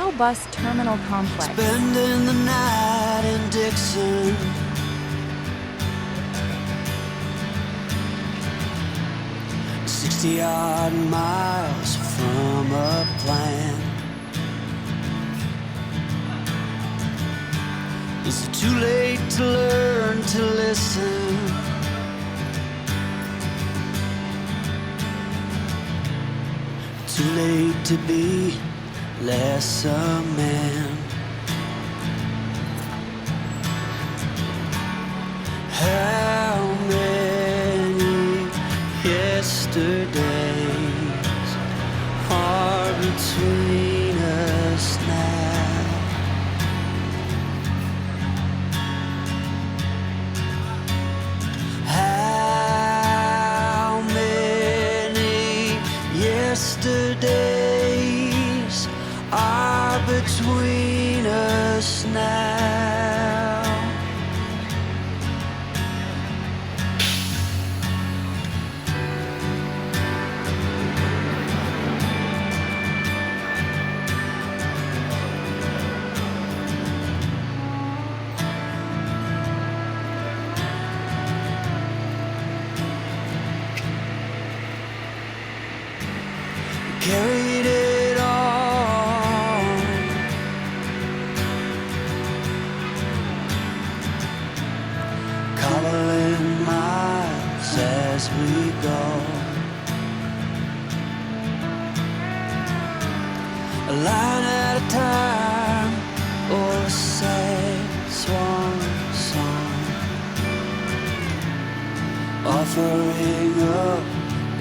Dau Bus Terminal Complex. Spending the night in Dixon. 60-odd miles from a plan. Is it too late to learn to listen? Too late to be less a man. How many yesterdays are between us now? How many yesterdays are between us now? Carried it on, cobbling miles as we go, a line at a time, or a sad swan song, offering up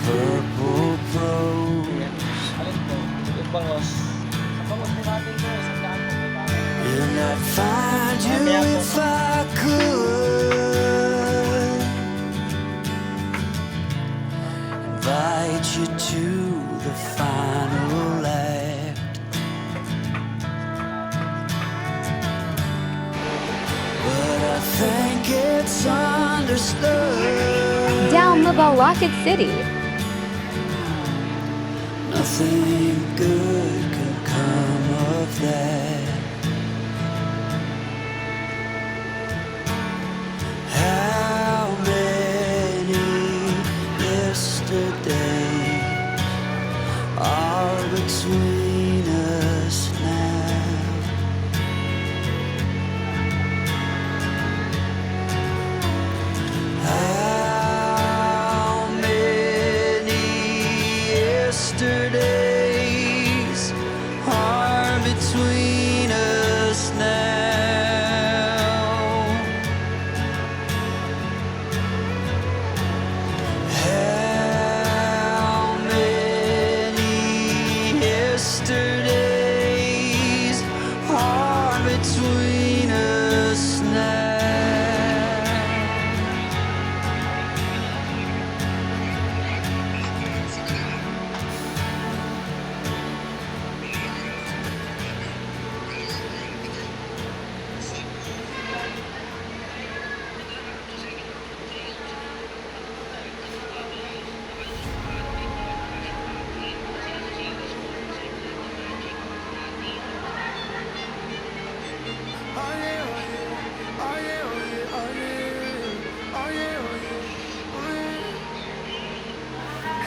purple prose. And I'd find you if I could, invite you to the final act, but I think it's understood. Dau Mabalacat City. Nothing good can come of that. How many yesterdays are between us now? How many yesterdays are between us now? How many yesterdays are between us now?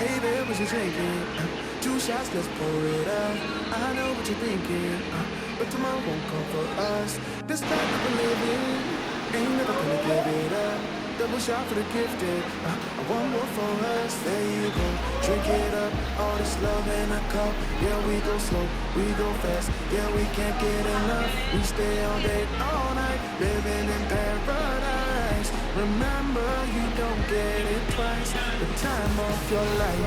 Hey babe, what you drinking? 2 shots, let's pour it out. I know what you're thinking, but tomorrow won't come for us. This life that we're living, ain't never gonna give it up. Double shot for the gifted, one more for us. There you go, drink it up. All this love in a cup. Yeah, we go slow, we go fast. Yeah, we can't get enough. We stay all day, all night, living in paradise. Remember, you don't get it twice. The time of your life.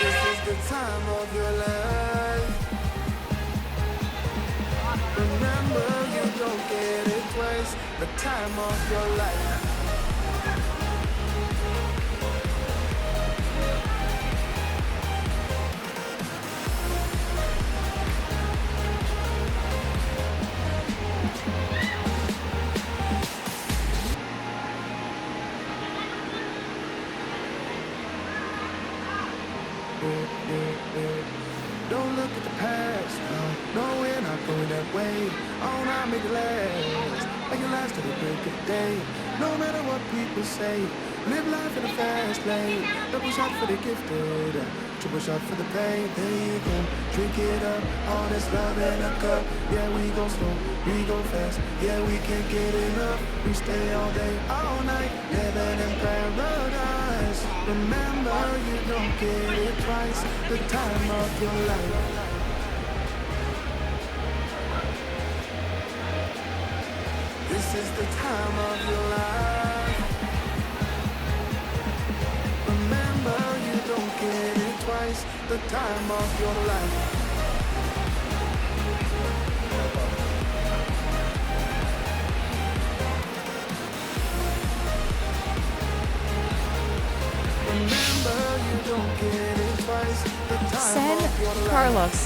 This is the time of your life. Remember, you don't get it twice. The time of your life. Don't look at the past, no, we're not going that way. Oh, now make it last, make it last till the break of day. No matter what people say, live life in a fast lane. Double shot for the gifted, triple shot for the pain. There you go, drink it up, all this love in a cup. Yeah, we go slow, we go fast. Yeah, we can't get enough. We stay all day, all night, heaven and paradise. Remember, you don't get it twice. The time of your life. This is the time of your life. Remember, you don't get it twice. The time of your life. Remember, you don't get it twice. The time San of your life. Carlos.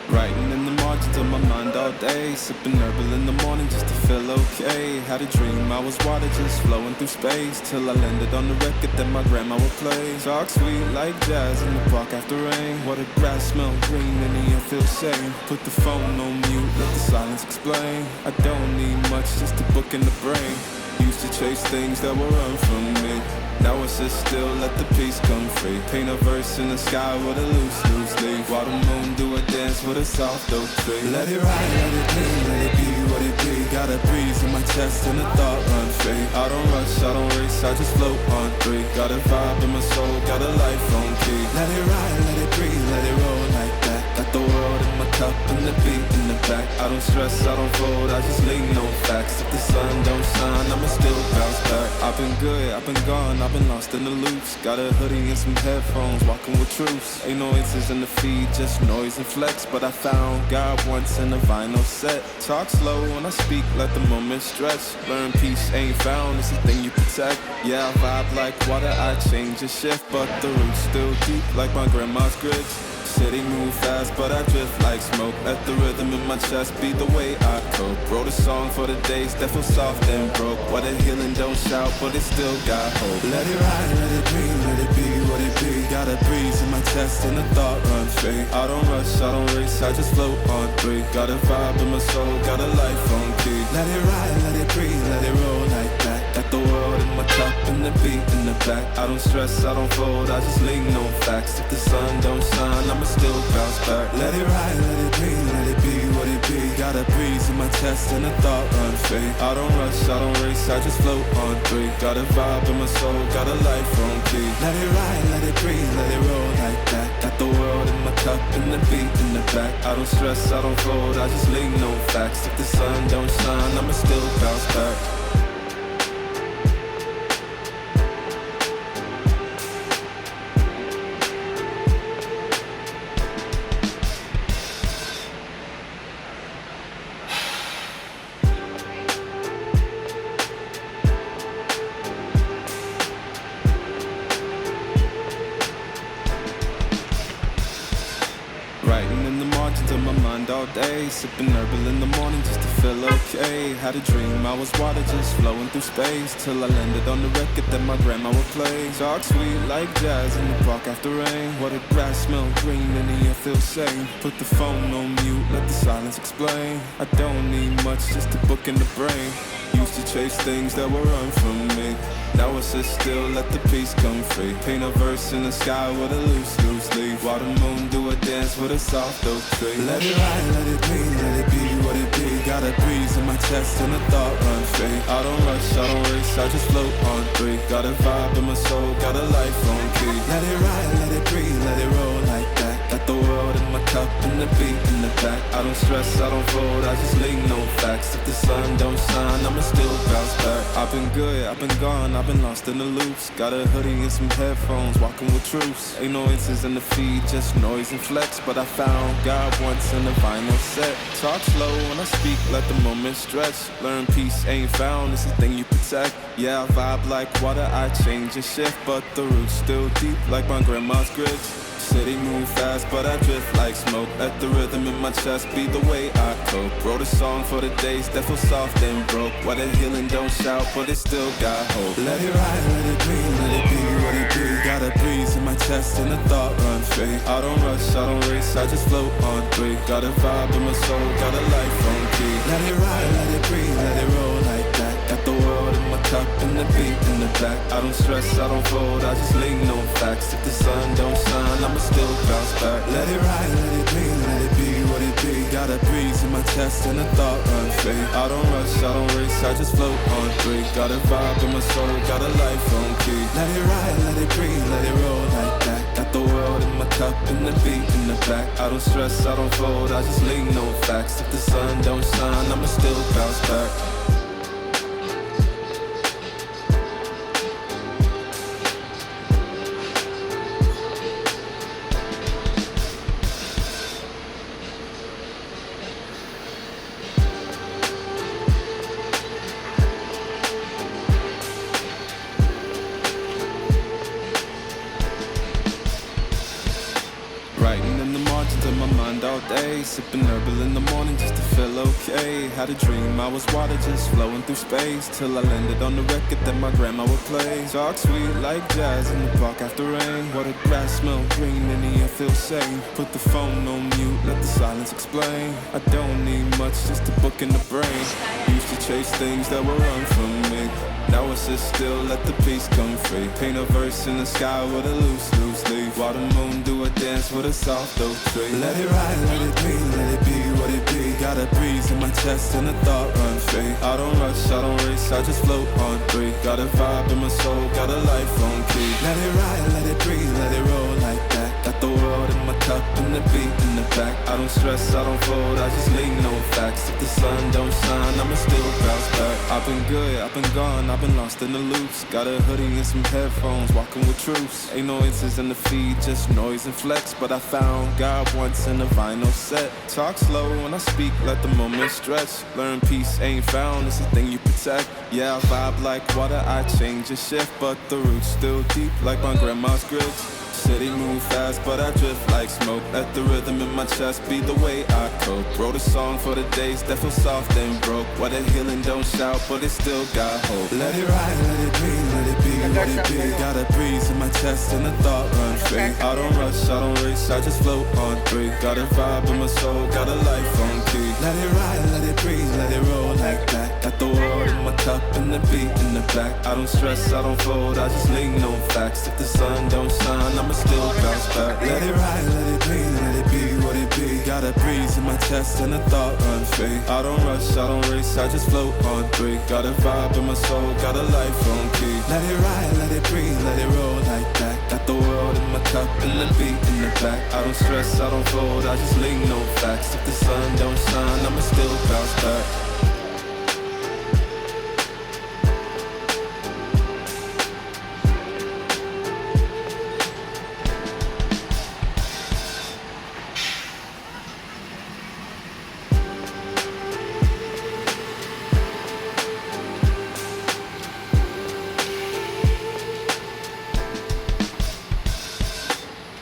Writing in the margins of my mind all day, sipping herbal in the morning just to feel okay. Had a dream I was water just flowing through space, till I landed on the record that my grandma would play. Talk sweet like jazz in the park after rain. Water grass smell green and the air feels sane. Put the phone on mute, let the silence explain. I don't need much, just a book in the brain. Used to chase things that were run from me. Now it's just still, let the peace come free. Paint a verse in the sky with a loose leaf. While the moon do a dance with a soft oak tree. Let it ride, let it be, let it be what it be. Got a breeze in my chest and a thought run free. I don't rush, I don't race, I just float on three. Got a vibe in my soul, got a life on key. Let it ride, let it breathe, let it roll like that. Got the world in my cup and the beat in the back. I don't stress, I don't fold, I just lean on facts. If the sun don't shine, I'ma still bounce back. I've been good, I've been gone, I've been lost in the loops. Got a hoodie and some headphones, walking with troops. Ain't noises in the feed, just noise and flex. But I found God once in a vinyl set. Talk slow when I speak, let the moment stretch. Learn peace ain't found, it's a thing you protect. Yeah, I vibe like water, I change and shift. But the roots still deep like my grandma's grits. City move fast, but I drift like smoke. Let the rhythm in my chest be the way I cope. Wrote a song for the days that feel soft and broke. What a healing don't shout, but it still got hope. Let it ride, let it breathe, let it be what it be. Got a breeze in my chest and a thought run free. I don't rush, I don't race, I just float on three. Got a vibe in my soul, got a life on key. Let it ride, let it breathe, let it roll like that. Got the world in my cup and the beat in the back. I don't stress, I don't fold, I just lean on facts. If the sun don't shine, I'ma still bounce back. Let it ride, let it breathe, let it be what it be. Got a breeze in my chest and a thought run free. I don't rush, I don't race, I just float on three. Got a vibe in my soul, got a life on key. Let it ride, let it breathe, let it roll like that. Got the world in my cup and the beat in the back. I don't stress, I don't fold, I just lean on facts. If the sun don't shine, I'ma still bounce back. Writing in the margins of my mind all day, sipping herbal in the morning just to feel okay. Had a dream I was water just flowing through space, till I landed on the record that my grandma would play. Talk sweet like jazz in the park after rain. Water grass smell green and the air feels sane. Put the phone on mute, let the silence explain. I don't need much, just a book in the brain. Used to chase things that were run from me. Now it's just still, let the peace come free. Paint a verse in the sky with a loose leaf. While the moon do a dance with a soft oak tree. Let it ride, let it be, let it be what it be. Got a breeze in my chest and a thought run free. I don't rush, I don't race, I just float on three. Got a vibe in my soul, got a life on key. Let it ride, let it breathe, let it roll like that. Got the world in my cup and the the beat in the back. I don't stress, I don't fold, I just lean no facts. If the sun don't shine, I'ma still bounce back. I've been good, I've been gone, I've been lost in the loops. Got a hoodie and some headphones, walking with troops. Ain't no inches in the feed, just noise and flex. But I found God once in the vinyl set. Talk slow when I speak, let the moment stretch. Learn peace ain't found, it's the thing you protect. Yeah, I vibe like water, I change and shift. But the roots still deep like my grandma's grits. City move fast, but I drift like smoke. Let the rhythm in my chest be the way I cope. Wrote a song for the days that feel soft and broke. Why the healing don't shout, but it still got hope. Let it ride, let it be, let it be what it be. Got a breeze in my chest and a thought run free. I don't rush, I don't race, I just float on three. Got a vibe in my soul, got a life on key. Let it ride, let it breathe, let it roll like that. Got the world in my cup and the beat in the back. I don't stress, I don't fold, I just lean no facts. If the sun don't shine, I'ma still bounce back. Let it ride, let it be, let it be what it be. Got a breeze in my chest and a thought run free. I don't rush, I don't race, I just float on three. Got a vibe in my soul, got a life on key. Let it ride, let it breathe, let it roll like that. Got the world in my cup and the beat in the back. I don't stress, I don't fold, I just lean no facts. If the sun don't shine, I'ma still bounce back. Writing in the margins of my mind all day. Sipping herbal in the morning just to feel okay. Had a dream I was water just flowing through space. Till I landed on the record that my grandma would play. Talk sweet like jazz in the park after rain. What the grass smell green and the air feels sane. Put the phone on mute, let the silence explain. I don't need much, just a book in the brain. Used to chase things that were run from me. Now it's just still, let the peace come free. Paint a verse in the sky with a loose leaf. While the moon do a dance with a soft oak tree. Let it ride, let it be, let it be what it be. Got a breeze in my chest and a thought run free. I don't rush, I don't race, I just float on three. Got a vibe in my soul, got a life on key. Let it ride, let it breathe, let it roll like that. Got the world in my cup and the beat in the back. I don't stress, I don't fold, I just lean no facts. If the sun don't shine, I'ma still bounce back. I've been good, I've been gone, I've been lost in the loops. Got a hoodie and some headphones, walking with troops. Ain't no inches in the feed, just noise and flex. But I found God once in a vinyl set. Talk slow when I speak, let the moment stretch. Learn peace ain't found, it's a thing you protect. Yeah, I vibe like water, I change and shift. But the roots still deep like my grandma's grits. City move fast, but I drift like smoke. Let the rhythm in my chest be the way I cope. Wrote a song for the days that feel soft and broke. Why the healing don't shout, but it still got hope. Let it ride, let it be, let it be what it be. Got a breeze in my chest and a thought run free. I don't rush, I don't race, I just float on three. Got a vibe in my soul, got a life on key. Let it ride, let it breathe, let it roll like that. Got the world in my cup and the beat in the back. I don't stress, I don't fold, I just lean no facts. If the sun don't shine, I'ma still bounce back. Let it ride, let it be, let it be what it be. Got a breeze in my chest and a thought run free. I don't rush, I don't race, I just float on three. Got a vibe in my soul, got a life on key. Let it ride, let it breathe, let it roll like that. Got the world in my cup and the beat in the back. I don't stress, I don't fold, I just lean no facts. If the sun don't shine, I'ma still bounce back.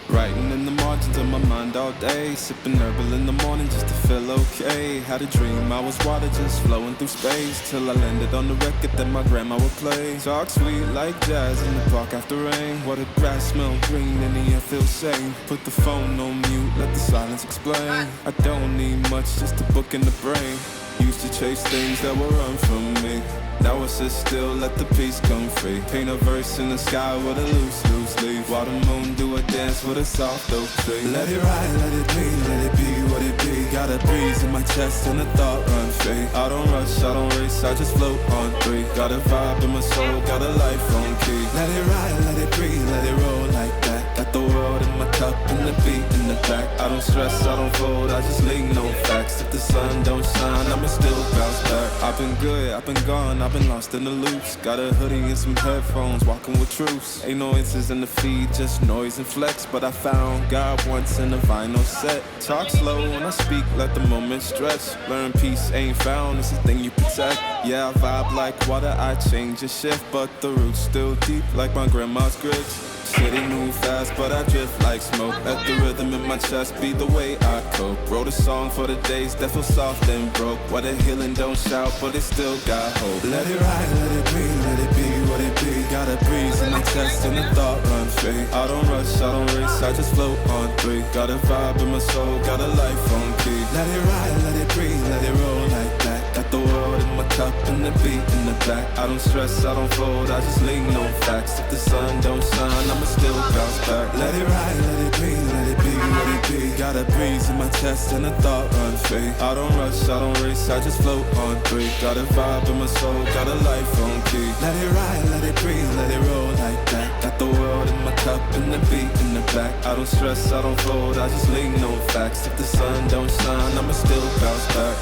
Writing in the margins of my mind all day. Sipping herbal in the morning just to feel okay. Had a dream I was water just flowing through space. Till I landed on the record that my grandma would play. Talk sweet like jazz in the park after rain. What the grass smell green and the air feels sane. Put the phone on mute, let the silence explain. I don't need much, just a book in the brain. Used to chase things that were run from me. Now it's just still, let the peace come free. Paint a verse in the sky with a loose leaf. While the moon do a dance with a soft oak tree. Let it ride, let it be, let it be what it be. Got a breeze in my chest and a thought run free. I don't rush, I don't race, I just float on three. Got a vibe in my soul, got a life on key. Let it ride, let it breathe, let it roll like that. Got the world in my cup and the beat in the back. I don't stress, I don't fold, I just lean on facts. If the sun don't shine, I'ma still bounce back. I've been good, I've been gone, I've been lost in the loops. Got a hoodie and some headphones, walking with truths. Ain't no inches in the feed, just noise and flex. But I found God once in a vinyl set. Talk slow when I speak, let the moment stretch. Learn peace ain't found, it's a thing you protect. Yeah, I vibe like water, I change and shift. But the roots still deep like my grandma's grits. City move fast, but I drift like smoke. Let the rhythm in my chest be the way I cope. Wrote a song for the days that feel soft and broke. Where the healing don't shout, but it still got hope. Let it ride, let it be, let it be what it be. Got a breeze in my chest and the thought run free. I don't rush, I don't race, I just float on three. Got a vibe in my soul, got a life on key. Let it ride, let it breathe, let it roll like that. Got the world in my cup and the beat in the back. I don't stress, I don't fold, I just lean on facts. If the sun don't shine, I'ma still bounce back. Let it ride, let it be, let it be what it be. Got a breeze in my chest and a thought run free. I don't rush, I don't race, I just float on three. Got a vibe in my soul, got a life on key. Let it ride, let it breathe, let it roll like that. Got the world in my cup and the beat in the back. I don't stress, I don't fold, I just lean on facts. If the sun don't shine, I'ma still bounce back.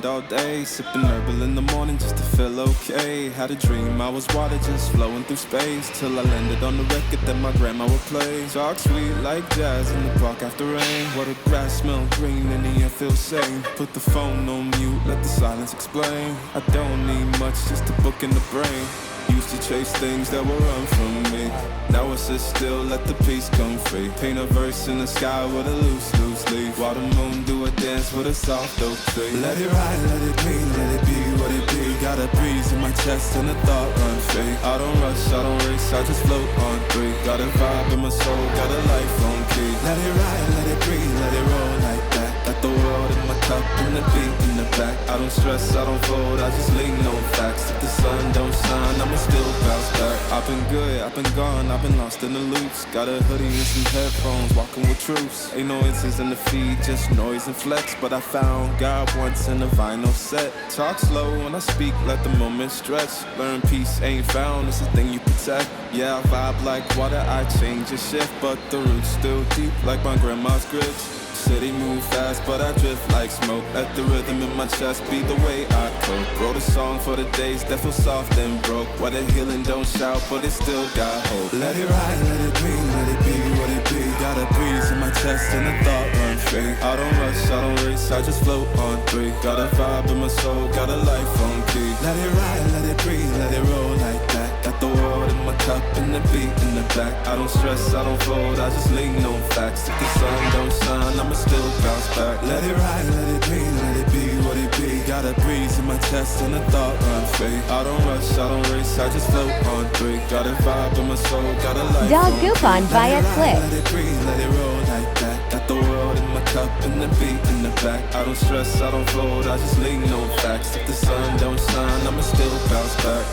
All day, sipping herbal in the morning just to feel okay. Had a dream I was water just flowing through space, till I landed on the record that my grandma would play. Talk sweet like jazz in the park after rain. What the grass smell green and the air feels sane. Put the phone on mute, let the silence explain. I don't need much, just a book in the brain. Used to chase things that would run from me. Now it's just still, let the peace come free. Paint a verse in the sky with a loose leaf. While the moon do a dance with a soft oak tree. Let it ride, let it be, let it be what it be. Got a breeze in my chest and a thought run free. I don't rush, I don't race, I just float on three. Got a vibe in my soul, got a life on key. Let it ride, let it breathe, let it roll like that. Got the world in my cup and the beat in the back. I don't stress, I don't fold, I just lean on facts. If the sun don't shine, I'ma still bounce back. I've been good, I've been gone, I've been lost in the loops. Got a hoodie and some headphones, walking with truths. Ain't no inches in the feed, just noise and flex. But I found God once in a vinyl set. Talk slow when I speak, let the moment stretch. Learn peace ain't found, it's a thing you protect. Yeah, I vibe like water, I change and shift. But the roots still deep like my grandma's grits. City move fast, but I drift like smoke. Let the rhythm in my chest be the way I cope. Wrote a song for the days that feel soft and broke. Where the healing don't shout, but it still got hope. Let it ride, let it be, let it be what it be. Got a breeze in my chest and a thought run free. I don't rush, I don't race, I just float on three. Got a vibe in my soul, got a life on key. Let it ride, let it breathe, let it roll like that. Got the world in my cup and the beat in the back. I don't stress, I don't fold, I just lean on facts. If the sun don't shine, I'ma still bounce back. Let it ride, let it be, let it be what it be. Got a breeze in my chest and a thought run free. I don't rush, I don't race, I just float on three. Got a vibe in my soul, got a life Dog on Coupon key. via Click. Let it breathe, let it roll like that. Got the world in my cup and the beat in the back. I don't stress, I don't fold, I just lean on facts. If the sun don't shine, I'ma still bounce back.